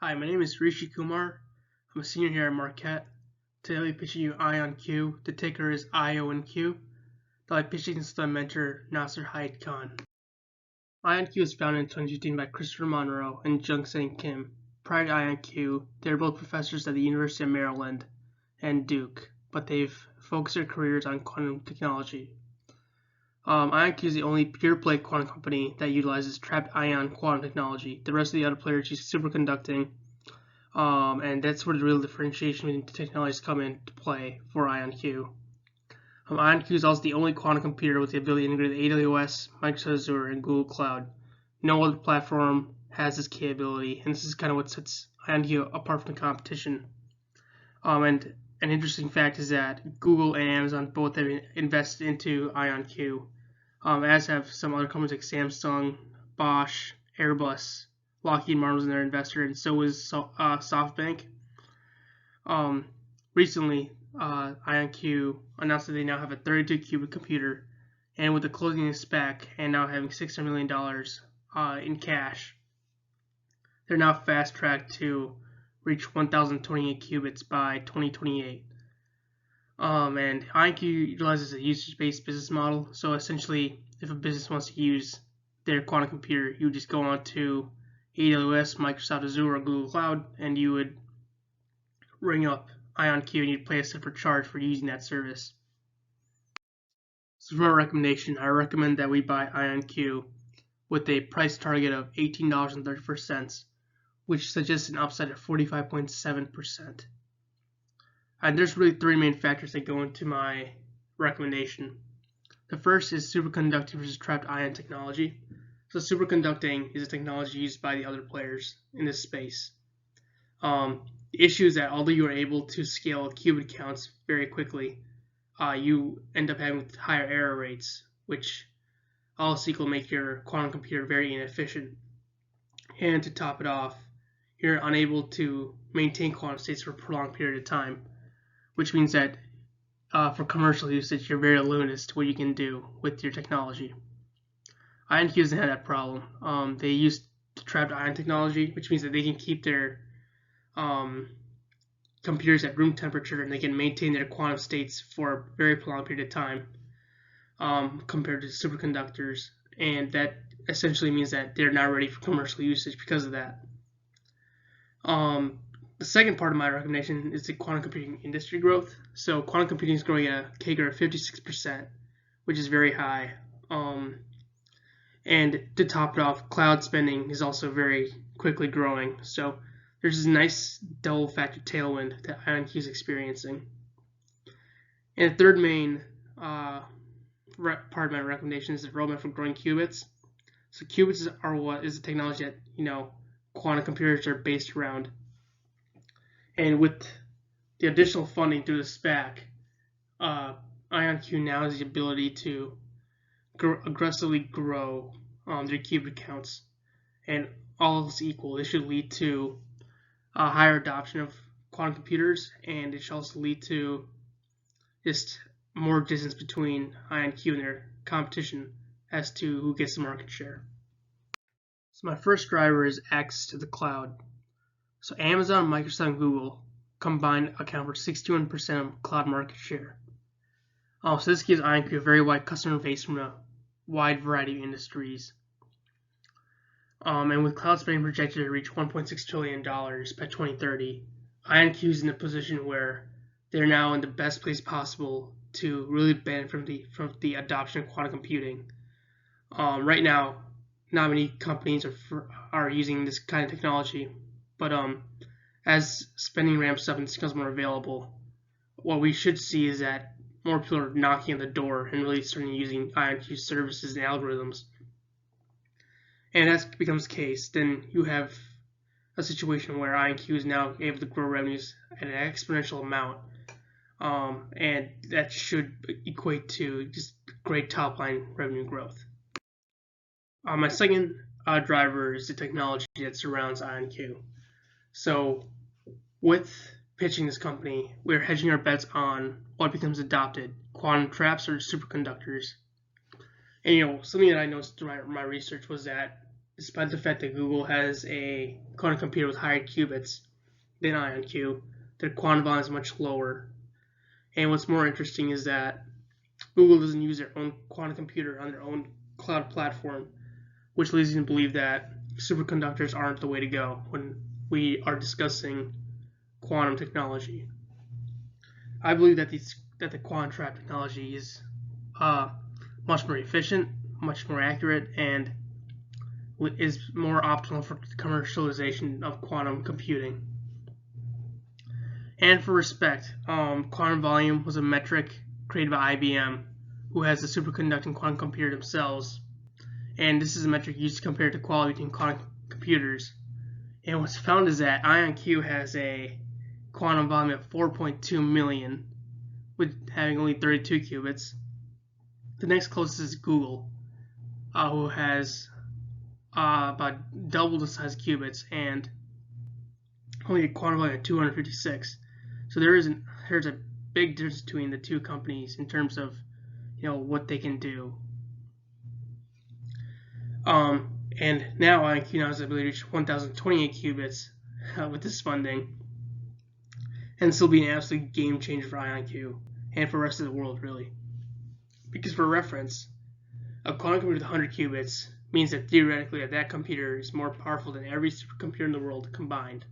Hi, my name is Rishi Kumar. I'm a senior here at Marquette. Today I'll be pitching you IonQ. The ticker is IONQ. I'll be pitching this to my mentor, Nasser Hyde Khan. IonQ was founded in 2015 by Christopher Monroe and Jungsang Kim. Prior to IonQ, they were both professors at the University of Maryland and Duke, but they've focused their careers on quantum technology. IonQ is the only pure-play quantum company that utilizes trapped ion quantum technology. The rest of the other players use superconducting, and that's where the real differentiation between the technologies come into play for IonQ. IonQ is also the only quantum computer with the ability to integrate AWS, Microsoft Azure, and Google Cloud. No other platform has this capability, and this is kind of what sets IonQ apart from the competition. And an interesting fact is that Google and Amazon both have invested into IonQ, as have some other companies like Samsung, Bosch, Airbus. Lockheed Martin's their investor, and so is SoftBank. Recently, IonQ announced that they now have a 32-qubit computer, and with the closing of the SPAC and now having $600 million in cash, they're now fast-tracked to reach 1,028 qubits by 2028. And IonQ utilizes a usage-based business model. So essentially, if a business wants to use their quantum computer, you just go onto AWS, Microsoft Azure, or Google Cloud, and you would ring up IonQ and you'd pay a separate charge for using that service. So for my recommendation, I recommend that we buy IonQ with a price target of $18.34, which suggests an upside of 45.7%. And there's really three main factors that go into my recommendation. The first is superconducting versus trapped ion technology. So superconducting is a technology used by the other players in this space. The issue is that although you are able to scale qubit counts very quickly, you end up having higher error rates, which all else equal make your quantum computer very inefficient. And to top it off, you're unable to maintain quantum states for a prolonged period of time, which means that for commercial usage, you're very limited as to what you can do with your technology. IonQ doesn't have that problem. They use trapped ion technology, which means that they can keep their computers at room temperature and they can maintain their quantum states for a very prolonged period of time compared to superconductors, and that essentially means that they're not ready for commercial usage because of that. The second part of my recommendation is the quantum computing industry growth. So quantum computing is growing at a CAGR of 56%, which is very high. And to top it off, cloud spending is also very quickly growing. So there's this nice double factor tailwind that IonQ is experiencing. And the third main part of my recommendation is the roadmap for growing qubits. So qubits are what is the technology that quantum computers are based around. And with the additional funding through the SPAC, IonQ now has the ability to aggressively grow their qubit counts, and all else equal, this should lead to a higher adoption of quantum computers, and it should also lead to just more distance between IonQ and their competition as to who gets the market share. So my first driver is access to the cloud. So Amazon, Microsoft, and Google combined account for 61% of cloud market share. So this gives IonQ a very wide customer base from a wide variety of industries. And with cloud spending projected to reach $1.6 trillion by 2030, IonQ is in a position where they're now in the best place possible to really benefit from the adoption of quantum computing. Right now, not many companies are using this kind of technology, but as spending ramps up and this becomes more available, what we should see is that more people are knocking on the door and really starting using IonQ services and algorithms. And as becomes the case, then you have a situation where IonQ is now able to grow revenues at an exponential amount, and that should equate to just great top-line revenue growth. My second driver is the technology that surrounds IonQ. So with pitching this company, we're hedging our bets on what becomes adopted, quantum traps or superconductors. And something that I noticed through my research was that despite the fact that Google has a quantum computer with higher qubits than IonQ, their quantum volume is much lower. And what's more interesting is that Google doesn't use their own quantum computer on their own cloud platform, which leads me to believe that superconductors aren't the way to go when we are discussing quantum technology. I believe that the quantum trap technology is much more efficient, much more accurate, and is more optimal for commercialization of quantum computing. And for respect, quantum volume was a metric created by IBM, who has the superconducting quantum computer themselves. And this is a metric used to compare the quality between quantum computers. And what's found is that IonQ has a quantum volume of 4.2 million, with having only 32 qubits. The next closest is Google, who has about double the size of qubits and only a quantum volume of 256. So there's a big difference between the two companies in terms of what they can do. And now IonQ now has the ability to reach 1,028 qubits with this funding, and this will be an absolute game changer for IonQ and for the rest of the world, really. Because for reference, a quantum computer with 100 qubits means that theoretically that computer is more powerful than every supercomputer in the world combined.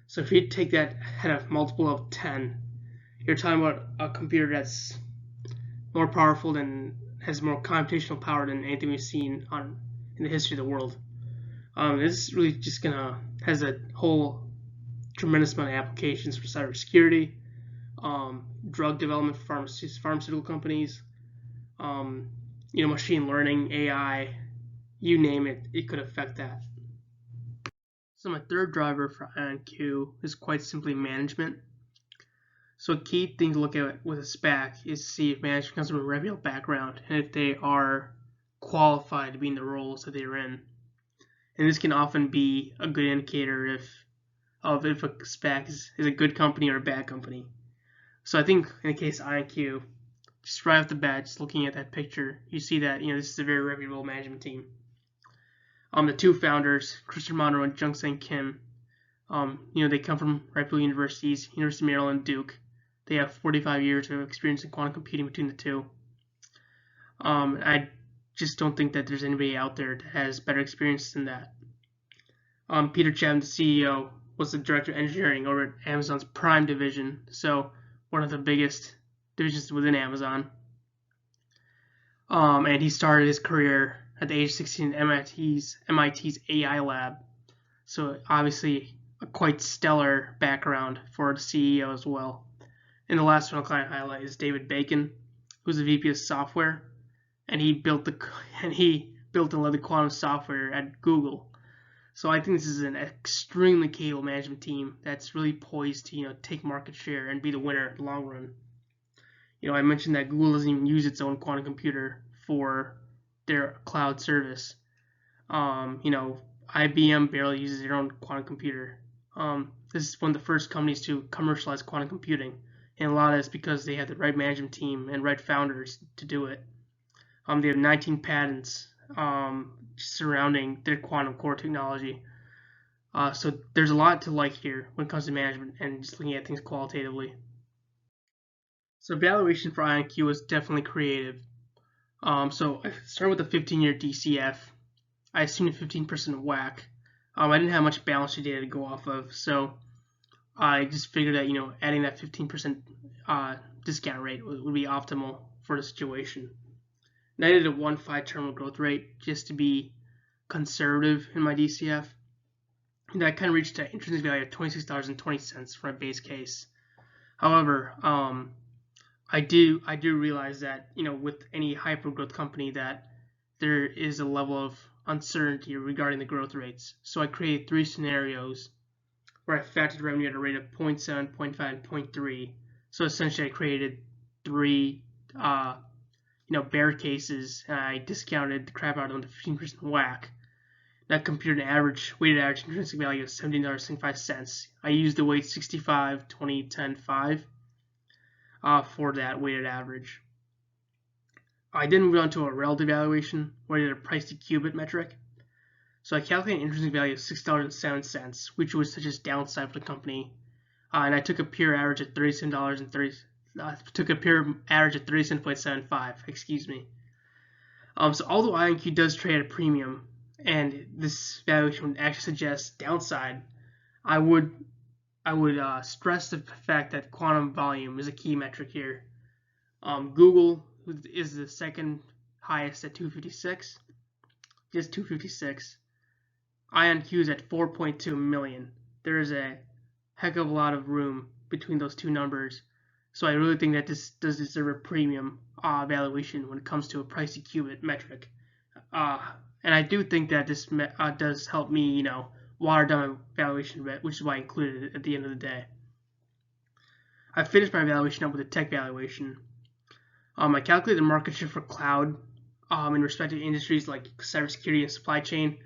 So if you take that at a multiple of 10, you're talking about a computer that's more powerful than, has more computational power than anything we've seen in the history of the world. This is really just has a whole tremendous amount of applications for cybersecurity, drug development for pharmaceutical companies, machine learning, AI, you name it, it could affect that. So my third driver for IonQ is quite simply management. So a key thing to look at with a SPAC is to see if management comes from a reputable background and if they are qualified to be in the roles that they're in. And this can often be a good indicator if a SPAC is a good company or a bad company. So I think in the case of IonQ, just right off the bat, just looking at that picture, you see that this is a very reputable management team. The two founders, Christian Monroe and Jungsang Kim, they come from reputable universities, University of Maryland, Duke. They have 45 years of experience in quantum computing between the two. I just don't think that there's anybody out there that has better experience than that. Peter Chapman, the CEO, was the director of engineering over at Amazon's Prime division, so one of the biggest divisions within Amazon. And he started his career at the age of 16 at MIT's AI lab. So obviously a quite stellar background for the CEO as well. And the last one I'll kind of highlight is David Bacon, who's the VP of software, and he built and led the quantum software at Google. So I think this is an extremely capable management team that's really poised to take market share and be the winner in the long run. I mentioned that Google doesn't even use its own quantum computer for their cloud service. IBM barely uses their own quantum computer. This is one of the first companies to commercialize quantum computing, and a lot of that's because they have the right management team and right founders to do it. They have 19 patents surrounding their quantum core technology. So there's a lot to like here when it comes to management and just looking at things qualitatively. So valuation for IonQ was definitely creative. So I started with a 15-year DCF. I assumed a 15% WACC. I didn't have much balance sheet data to go off of, so I just figured that adding that 15% discount rate would be optimal for the situation. And I did a 1.5 terminal growth rate just to be conservative in my DCF. And I kind of reached an intrinsic value of $26.20 for my base case. However, I do realize that with any hyper growth company that there is a level of uncertainty regarding the growth rates. So I created 3 scenarios where I factored revenue at a rate of 0.7, 0.5, and 0.3. So essentially I created 3 bear cases, and I discounted the crap out of them to 15% WACC. That computed an weighted average intrinsic value of $17.75. I used the weight 65, 20, 10, 5 for that weighted average. I then moved on to a relative valuation where I did a price to qubit metric. So I calculated an intrinsic value of $6.07, which was such as downside for the company, and I took a pure average at $37.30. Took a pure average at 37.75. Excuse me. So although IonQ does trade at a premium, and this valuation would actually suggest downside, I would stress the fact that quantum volume is a key metric here. Google is the second highest at 256, just 256. IonQ is at 4.2 million. There is a heck of a lot of room between those two numbers, so I really think that this does deserve a premium valuation when it comes to a pricey qubit metric. And I do think that this does help me, water down my valuation bit, which is why I included it at the end of the day. I finished my valuation up with a tech valuation. I calculated the market share for cloud in respective industries like cybersecurity and supply chain,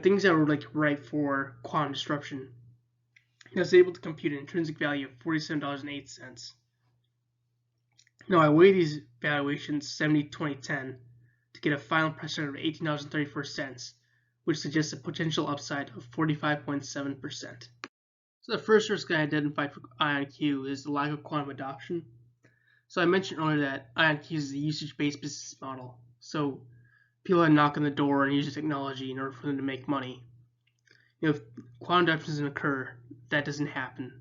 things that were ripe for quantum disruption. I was able to compute an intrinsic value of $47.08. Now I weighed these valuations 70-20-10 to get a final price target of $18.34, which suggests a potential upside of 45.7%. So the first risk I identified for IonQ is the lack of quantum adoption. So I mentioned earlier that IonQ is a usage-based business model. So people that knock on the door and use the technology in order for them to make money. If quantum adoption doesn't occur, that doesn't happen.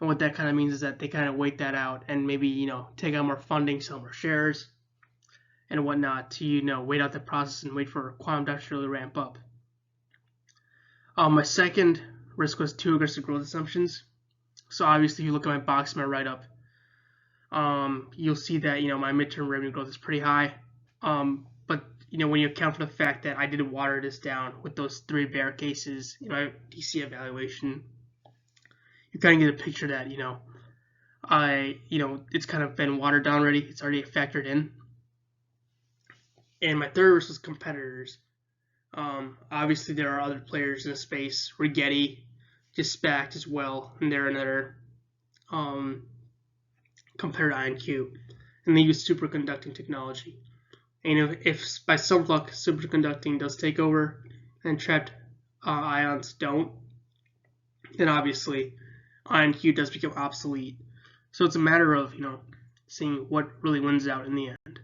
And what that kind of means is that they kind of wait that out and maybe, take out more funding, sell more shares, and whatnot to, wait out the process and wait for quantum adoption to really ramp up. My second risk was too aggressive growth assumptions. So obviously, if you look at my box, my write-up, you'll see that, my midterm revenue growth is pretty high. But, when you account for the fact that I did water this down with those 3 bear cases, DC evaluation, you kind of get a picture that, it's kind of been watered down already. It's already factored in. And my third risk was competitors. Obviously, there are other players in the space. Rigetti just SPAC'd as well, and they're another competitor to IonQ. And they use superconducting technology. And if by some luck superconducting does take over and trapped ions don't, then obviously IonQ does become obsolete. So it's a matter of, seeing what really wins out in the end.